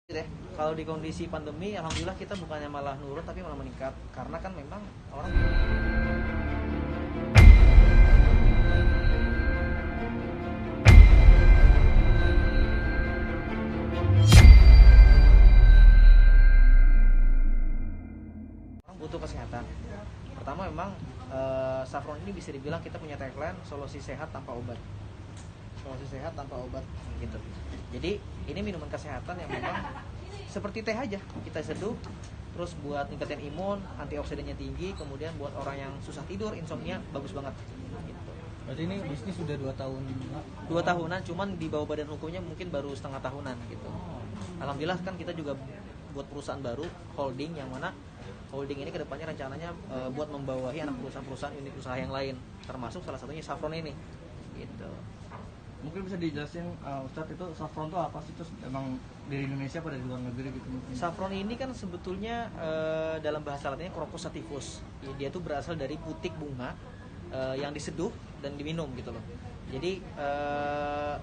deh. Kalau di kondisi pandemi, alhamdulillah kita bukannya malah nurun tapi malah meningkat. Karena kan memang orang butuh kesehatan. Pertama memang Saffron ini bisa dibilang kita punya tagline solusi sehat tanpa obat. Solusi sehat tanpa obat gitu. Jadi ini minuman kesehatan yang memang seperti teh aja, kita seduh terus buat ningkatin imun, antioksidannya tinggi, kemudian buat orang yang susah tidur, insomnia bagus banget gitu. Berarti ini bisnis sudah 2 tahun? 2 tahunan, cuman di bawah badan hukumnya mungkin baru setengah tahunan gitu. Alhamdulillah kan kita juga buat perusahaan baru, holding, yang mana holding ini kedepannya rencananya buat membawahi anak perusahaan-perusahaan unit usaha yang lain, termasuk salah satunya Saffron ini gitu. Mungkin bisa dijelasin Ustadz, itu saffron itu apa sih? Terus emang dari Indonesia pada di luar negeri gitu mungkin? Saffron ini kan sebetulnya dalam bahasa latinnya Crocus sativus. Dia tuh berasal dari putik bunga yang diseduh dan diminum gitu loh. Jadi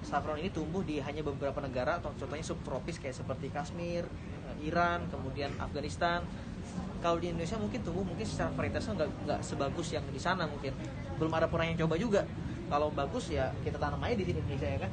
saffron ini tumbuh di hanya beberapa negara, contohnya subtropis kayak seperti Kashmir, Iran, kemudian Afghanistan. Kalau di Indonesia mungkin tumbuh mungkin secara varietasnya nggak sebagus yang di sana mungkin. Belum ada pernah yang coba juga. Kalau bagus ya kita tanam aja di sini Indonesia ya kan.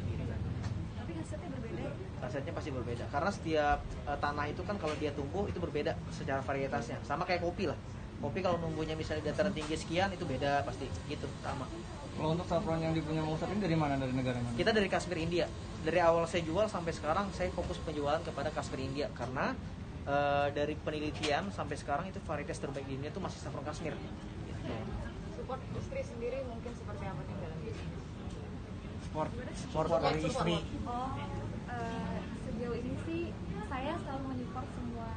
Tapi hasilnya berbeda. Hasilnya pasti berbeda karena setiap tanah itu kan kalau dia tumbuh itu berbeda secara varietasnya. Sama kayak kopi lah. Kopi kalau numbuhnya misalnya di dataran tinggi sekian itu beda pasti gitu sama. Kalau untuk saffron yang dipunya Ustadz ini dari mana? Dari negara mana? Kita dari Kashmir India. Dari awal saya jual sampai sekarang saya fokus penjualan kepada Kashmir India karena dari penelitian sampai sekarang itu varietas terbaik di dunia itu masih saffron Kashmir. Gitu. Support istri sendiri mungkin seperti apa nih dalam bisnis? Support dari istri. Oh, sejauh ini sih saya selalu menyupport semua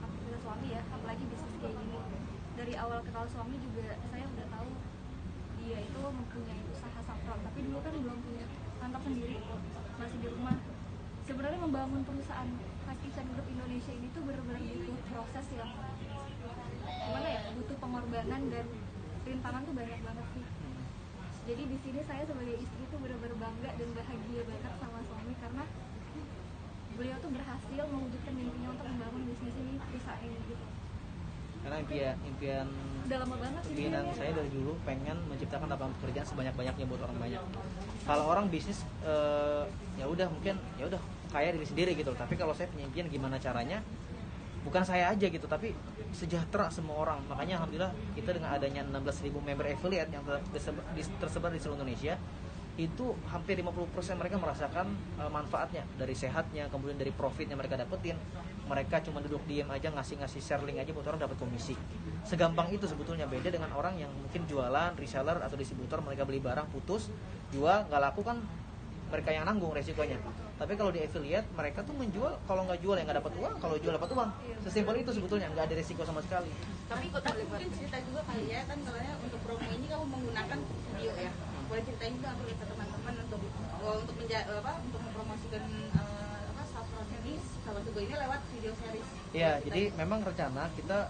aktivitas suami ya, apalagi bisnis kayak gini. Dari awal kenal suami juga saya udah tahu dia itu mempunyai usaha saffron, tapi dulu kan belum punya kantor sendiri, masih di rumah. Sebenarnya membangun perusahaan Kaki Kitchen Group Indonesia ini tuh benar-benar butuh proses yang gimana ya, butuh pengorbanan dan rintangan tuh banyak banget sih. Jadi di sini saya sebagai istri tuh benar-benar bangga dan bahagia banget sama suami karena beliau tuh berhasil mewujudkan mimpinya untuk membangun bisnis ini, perusahaan ini gitu. Karena impian Udah lama banget sih. impian saya dari dulu pengen menciptakan lapangan pekerjaan sebanyak-banyaknya buat orang banyak. Kalau orang bisnis ya udah mungkin ya udah kaya diri sendiri gitu. Tapi kalau saya punya impian gimana caranya bukan saya aja gitu tapi sejahtera semua orang. Makanya alhamdulillah kita dengan adanya 16.000 member affiliate yang tersebar di seluruh Indonesia, itu hampir 50% mereka merasakan manfaatnya dari sehatnya, kemudian dari profitnya mereka dapetin. Mereka cuma duduk diem aja ngasih share link aja buat orang dapat komisi. Segampang itu sebetulnya. Beda dengan orang yang mungkin jualan, reseller atau distributor, mereka beli barang putus, jual nggak laku kan mereka yang nanggung resikonya. Tapi kalau di affiliate mereka tuh menjual, kalau nggak jual ya nggak dapat uang, kalau jual dapat uang. Sesimpel itu sebetulnya, nggak ada resiko sama sekali. Tapi mungkin cerita juga kali ya, kan kalau untuk promo ini kamu menggunakan video ya, boleh ceritain juga aku ke teman-teman untuk mempromosikan saffron ini salah satu ini lewat video series. Ya, jadi memang rencana kita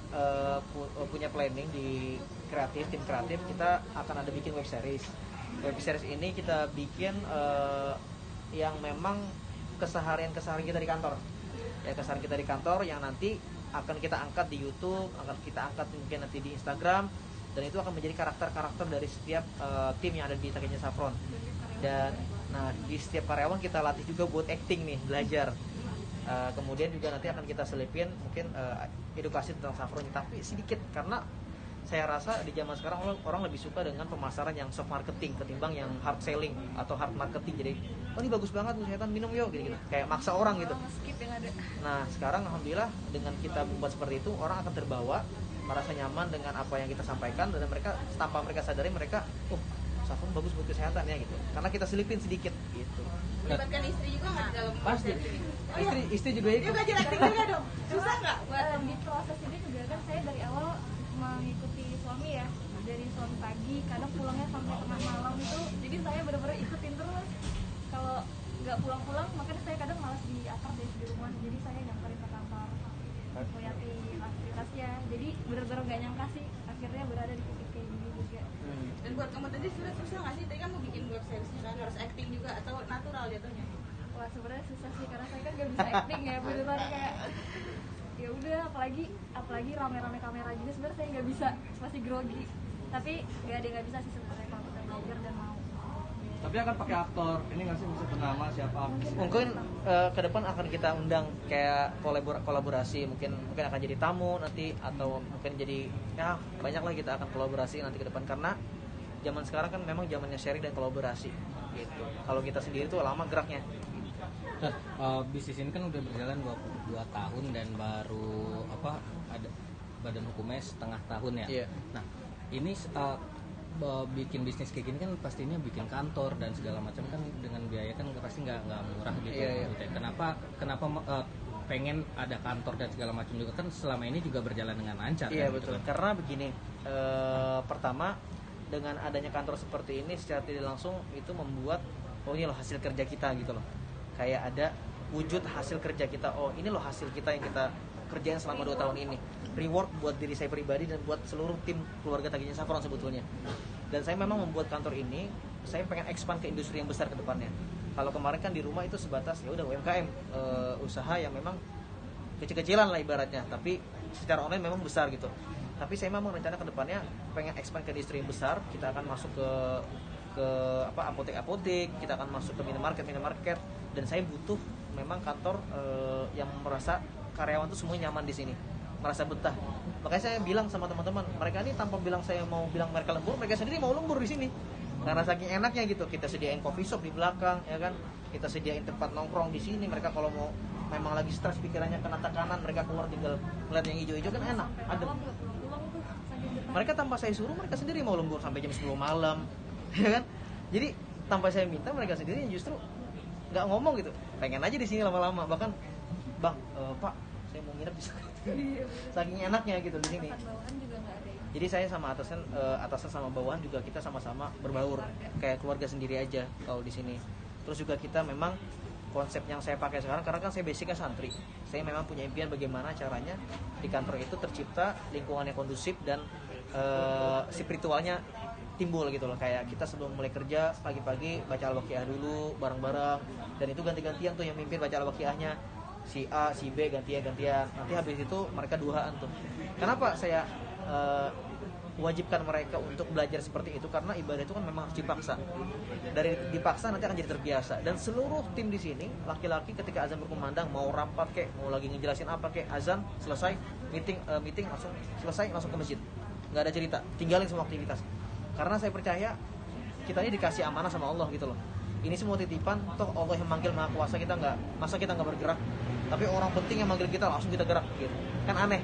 punya planning di kreatif, tim kreatif kita akan ada bikin web series. Web series ini kita bikin yang memang keseharian kita di kantor. Ya, keseharian kita di kantor yang nanti akan kita angkat di YouTube, akan kita angkat mungkin nanti di Instagram, dan itu akan menjadi karakter-karakter dari setiap tim yang ada di Kaki Kitchen Saffron. Dan nah di setiap karyawan kita latih juga buat acting nih, belajar. Kemudian juga nanti akan kita selipin mungkin edukasi tentang saffron, tapi sedikit karena saya rasa di zaman sekarang orang lebih suka dengan pemasaran yang soft marketing ketimbang yang hard selling atau hard marketing. Jadi oh ini bagus banget kesehatan, minum yuk gitu, kayak maksa orang gitu. Skip yang ada. Nah sekarang alhamdulillah dengan kita membuat seperti itu, orang akan terbawa, merasa nyaman dengan apa yang kita sampaikan, dan mereka tanpa mereka sadari mereka saffron bagus buat kesehatan ya gitu, karena kita selipin sedikit gitu. Melibatkan istri juga nggak dalam Pasti. proses ini? Istri juga ikut. Dia belajar acting juga dong. Susah nggak buat Di proses ini juga kan saya dari awal mengikuti suami ya, dari suami pagi kadang pulangnya sampai tengah malam itu, jadi saya benar-benar ikutin terus. Kalau nggak pulang-pulang makanya saya kadang malas di atap di rumah, jadi saya nyamperin ke kantor ngeliatin aktivitasnya. Jadi benar-benar nggak nyangka sih akhirnya berada di titik kayak gini juga. Dan buat kamu tadi susah nggak sih? Tadi kan mau bikin web seriesnya kan harus acting juga atau natural jatuhnya? Wah sebenarnya susah sih karena saya kan nggak bisa acting ya beneran. juga, apalagi rame-rame kamera juga. Sebenarnya saya nggak bisa, masih grogi, tapi nggak bisa sih sebenarnya kalau kita belajar dan mau. Tapi akan pakai aktor ini nggak sih, bisa bernama siapa artis? Mungkin ke depan akan kita undang kayak kolaborasi, mungkin akan jadi tamu nanti, atau mungkin jadi ya banyak lah kita akan kolaborasi nanti ke depan, karena zaman sekarang kan memang zamannya sharing dan kolaborasi gitu. Kalau kita sendiri tuh lama geraknya. Nah, bisnis ini kan udah berjalan 22 tahun dan baru ada badan hukumnya setengah tahun ya. Iya. Nah, ini bikin bisnis kayak gini kan pastinya bikin kantor dan segala macam kan, dengan biaya kan pasti nggak murah gitu. Iya. Kenapa pengen ada kantor dan segala macam juga, kan selama ini juga berjalan dengan lancar. Iya kan, betul. gitu kan? Karena begini, pertama dengan adanya kantor seperti ini secara tidak langsung itu membuat ini loh hasil kerja kita gitu loh. Kayak ada wujud hasil kerja kita. Oh, ini loh hasil kita yang kita kerjain selama 2 tahun ini. Reward buat diri saya pribadi dan buat seluruh tim keluarga Tagihnya Saffron sebetulnya. Dan saya memang membuat kantor ini, saya pengen expand ke industri yang besar ke depannya. Kalau kemarin kan di rumah itu sebatas ya udah UMKM, usaha yang memang kecil-kecilan lah ibaratnya, tapi secara online memang besar gitu. Tapi saya memang rencana ke depannya pengen expand ke industri yang besar. Kita akan masuk ke apotek-apotek, kita akan masuk ke minimarket, dan saya butuh memang kantor yang merasa karyawan tuh semuanya nyaman di sini, merasa betah. Makanya saya bilang sama teman-teman, mereka ini tanpa bilang saya mau bilang mereka lembur, mereka sendiri mau lembur di sini. Karena saking enaknya gitu, kita sediain coffee shop di belakang, ya kan? Kita sediain tempat nongkrong di sini. Mereka kalau mau memang lagi stres pikirannya ke kanan, mereka keluar tinggal ngeliat yang hijau-hijau kan enak, adem. Mereka tanpa saya suruh, mereka sendiri mau lembur sampai jam 10 malam, ya kan? Jadi tanpa saya minta, mereka sendiri yang justru nggak ngomong gitu, pengen aja di sini lama-lama. Bahkan, bang, Pak, saya mau nginep di sana. Saking enaknya gitu di sini. Bawahan juga nggak ada yang Jadi saya sama atasan sama bawahan juga kita sama-sama berbaur kayak keluarga sendiri aja kalau di sini. Terus juga kita memang konsep yang saya pakai sekarang, karena kan saya basicnya santri. Saya memang punya impian bagaimana caranya di kantor itu tercipta lingkungan yang kondusif dan spiritualnya timbul gitu loh. Kayak kita sebelum mulai kerja pagi-pagi baca Al-Waqiah dulu bareng-bareng, dan itu ganti-gantian tuh yang mimpin baca Al-Waqiahnya, si A, si B gantian-gantian. Nanti habis itu mereka duaan tuh. Kenapa saya wajibkan mereka untuk belajar seperti itu? Karena ibadah itu kan memang harus dipaksa. Dari dipaksa nanti akan jadi terbiasa. Dan seluruh tim di sini laki-laki ketika azan berkumandang, mau rapat kek, mau lagi ngejelasin apa kek, azan selesai, meeting langsung selesai, langsung ke masjid. Nggak ada cerita, tinggalin semua aktivitas. Karena saya percaya kita ini dikasih amanah sama Allah gitu loh. Ini semua titipan, toh Allah yang manggil Maha Kuasa, kita nggak, masa kita nggak bergerak? Tapi orang penting yang manggil kita langsung kita gerak gitu. Kan aneh.